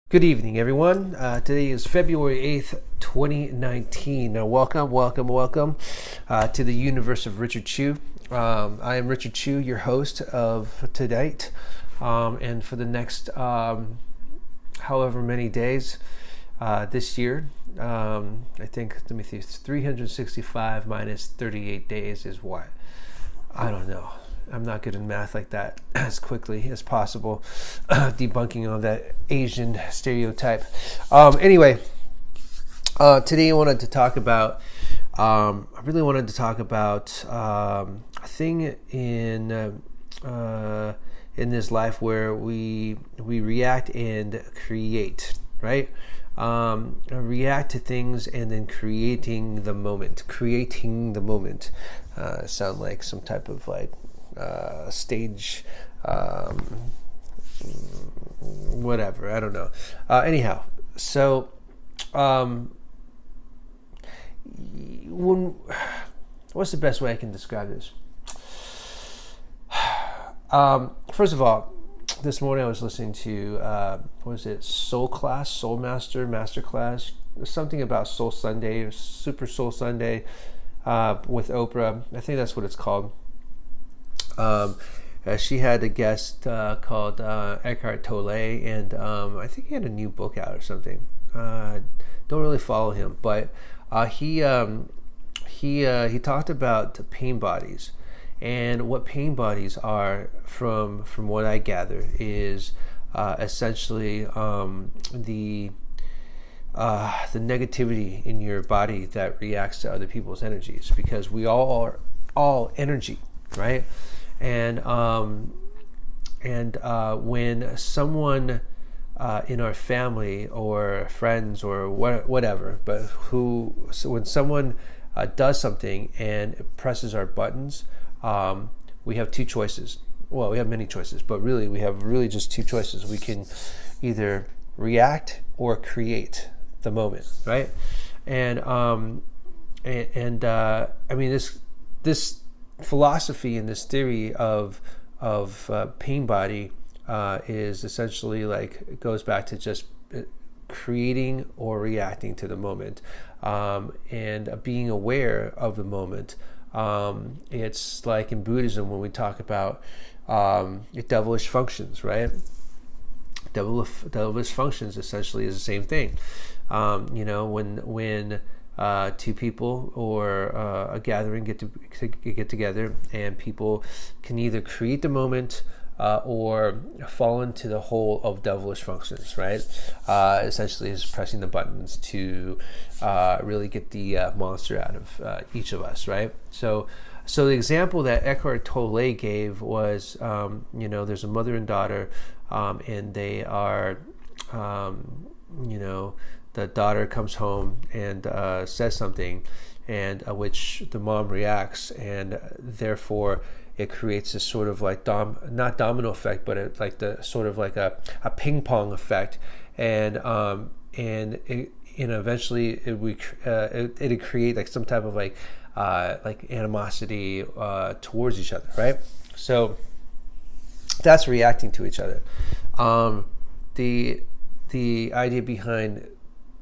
Good evening, everyone. Today is February 8th, 2019. Now, welcome to the universe of Richard Chiu. I am Richard Chiu, your host of tonight. And for the next however many days this year, I think, let me see, it's 365 minus 38 days is what? I don't know. I'm not good in math like that as quickly as possible, debunking all that Asian stereotype. Anyway, today I wanted to talk about, a thing in this life where we react and create, right? React to things and then creating the moment. Sound like some type of like stage, whatever, I don't know. Anyhow, so what's the best way I can describe this? First of all, this morning I was listening to Soul Master Class, something about Soul Sunday or Super Soul Sunday with Oprah. I think that's what it's called. She had a guest called Eckhart Tolle, and I think he had a new book out or something. Don't really follow him, but he talked about pain bodies, and what pain bodies are, from what I gather, is essentially the negativity in your body that reacts to other people's energies, because we all are all energy, right? And when someone in our family or friends or whatever, when someone does something and it presses our buttons, we have two choices. Well, we have many choices, but really we have just two choices. We can either react or create the moment, right? And I mean, this philosophy and this theory of pain body is essentially like, it goes back to just creating or reacting to the moment, and being aware of the moment. It's like in Buddhism when we talk about devilish functions, right? Devilish functions essentially is the same thing. When two people or a gathering get together, and people can either create the moment or fall into the hole of devilish functions, right? Essentially is pressing the buttons to really get the monster out of each of us, right? So the example that Eckhart Tolle gave was, there's a mother and daughter, and they are, the daughter comes home and says something, and which the mom reacts, and therefore it creates this sort of like not domino effect, but like the sort of like a ping pong effect, and eventually it'd create like some type of like animosity towards each other, right? So that's reacting to each other. The idea behind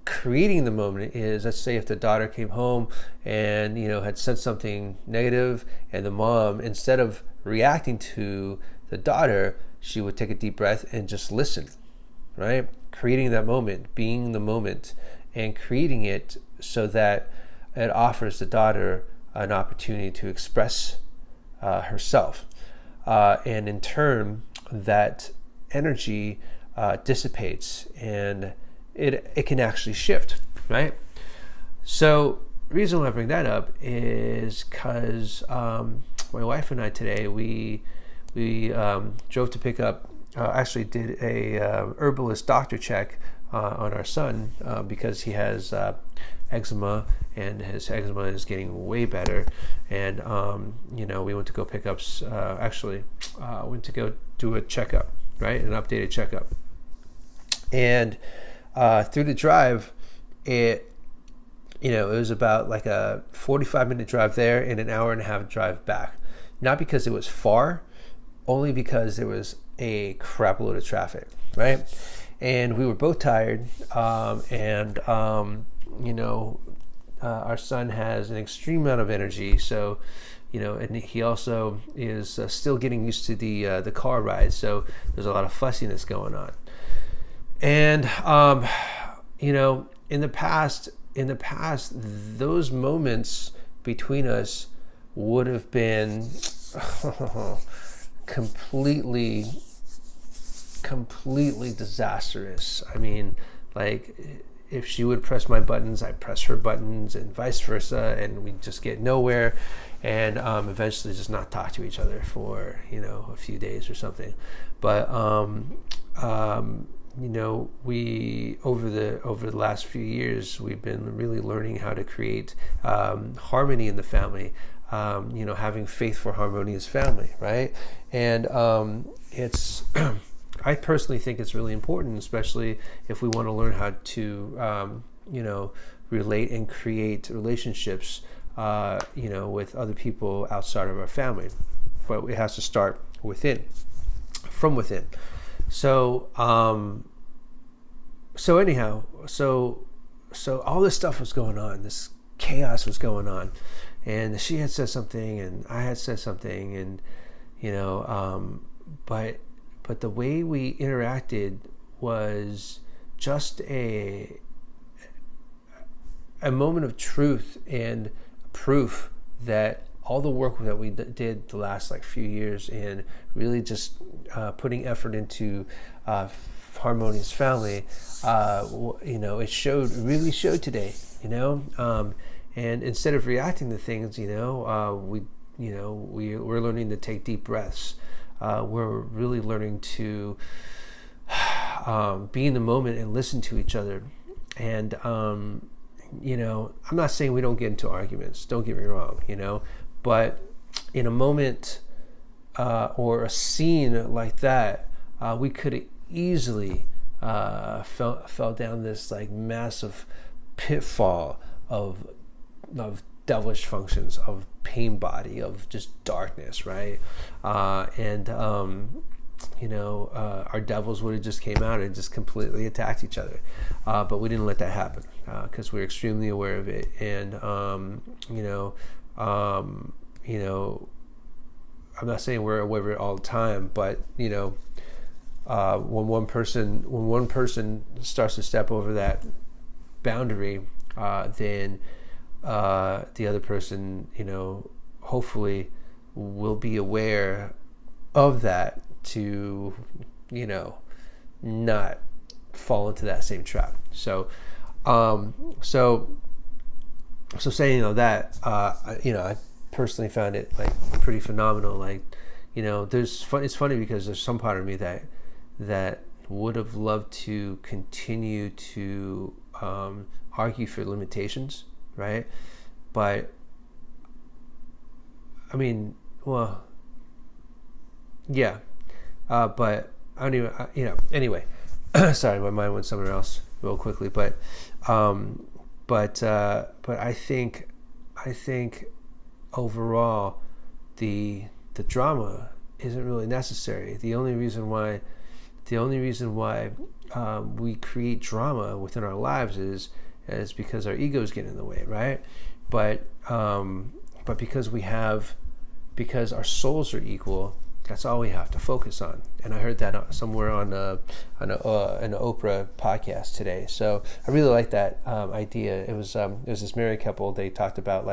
creating the moment is, let's say if the daughter came home and had said something negative, and the mom, instead of reacting to the daughter, she would take a deep breath and just listen, right? Creating that moment, being the moment, and creating it so that it offers the daughter an opportunity to express herself, and in turn that energy dissipates, and it can actually shift, right? So the reason why I bring that up is because my wife and I today, we drove to pick up, actually did a herbalist doctor check on our son, because he has eczema, and his eczema is getting way better. And we went to go pick up, went to go do a checkup, right? An updated checkup. And through the drive, it was about like a 45-minute drive there and an hour and a half drive back. Not because it was far, only because there was a crap load of traffic, right? and we were both tired, and our son has an extreme amount of energy, so and he also is still getting used to the car ride, so there's a lot of fussiness going on. And in the past, those moments between us would have been completely disastrous. I mean, like, if she would press my buttons, I'd press her buttons, and vice versa, and we'd just get nowhere, and eventually just not talk to each other for a few days or something. But we over the last few years, we've been really learning how to create harmony in the family. Having faith for harmonious family, right? And it's I personally think it's really important, especially if we want to learn how to relate and create relationships with other people outside of our family. But it has to start from within. So anyhow, so all this stuff was going on, this chaos was going on, and she had said something, and I had said something, and but the way we interacted was just a moment of truth and proof that all the work that we did the last few years, and really just putting effort into harmonious family, it really showed today. And instead of reacting to things, we're learning to take deep breaths. We're really learning to be in the moment and listen to each other. And I'm not saying we don't get into arguments. Don't get me wrong. But in a moment or a scene like that, we could have easily fell down this massive pitfall of devilish functions, of pain body, of just darkness, right? Our devils would have just came out and just completely attacked each other, but we didn't let that happen because we're extremely aware of it. And I'm not saying we're aware of it all the time, but when one person starts to step over that boundary, then the other person, hopefully will be aware of that to, not fall into that same trap. So saying that, I personally found it pretty phenomenal. It's funny because there's some part of me that would have loved to continue to argue for limitations, right? But I mean, well, yeah, but I don't even, anyway. Sorry, my mind went somewhere else real quickly. But I think overall the drama isn't really necessary. The only reason why we create drama within our lives is because our egos get in the way, right? But because our souls are equal, that's all we have to focus on. And I heard that somewhere on an Oprah podcast today. So I really like that idea. It was this married couple. They talked about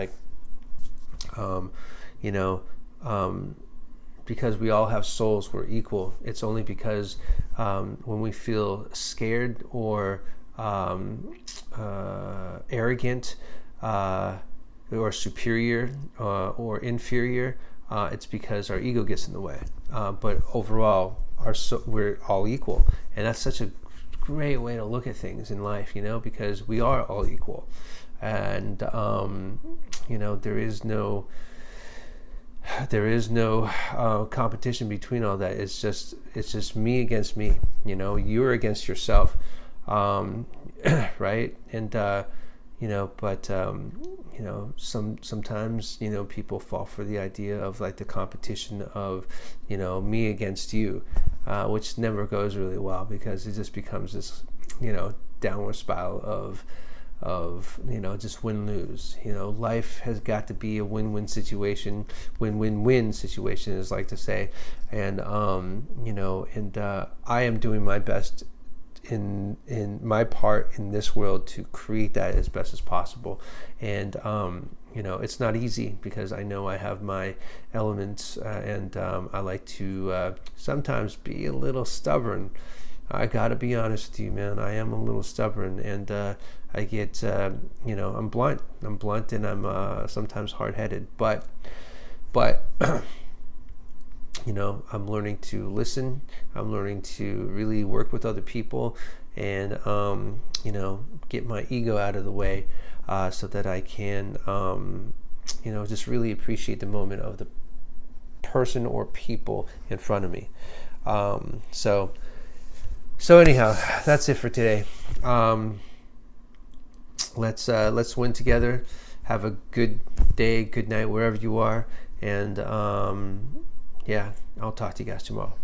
because we all have souls, we're equal. It's only because when we feel scared or arrogant or superior or inferior, it's because our ego gets in the way. But overall, we're all equal, and that's such a great way to look at things in life, because we are all equal, and there is no competition between all that. It's just me against me. You're against yourself, right? And sometimes people fall for the idea of the competition of me against you, which never goes really well because it just becomes this, downward spiral of just win-lose. Life has got to be a win-win situation, win-win-win situation, as I like to say. And I am doing my best in my part in this world to create that as best as possible. And it's not easy because I know I have my elements, and I like to sometimes be a little stubborn. I gotta be honest with you, man. I am a little stubborn, and I get, I'm blunt. And I'm sometimes hard-headed. But I'm learning to listen. I'm learning to really work with other people, and get my ego out of the way, so that I can, just really appreciate the moment of the person or people in front of me. So anyhow, that's it for today. Let's win together. Have a good day, good night, wherever you are. And I'll talk to you guys tomorrow.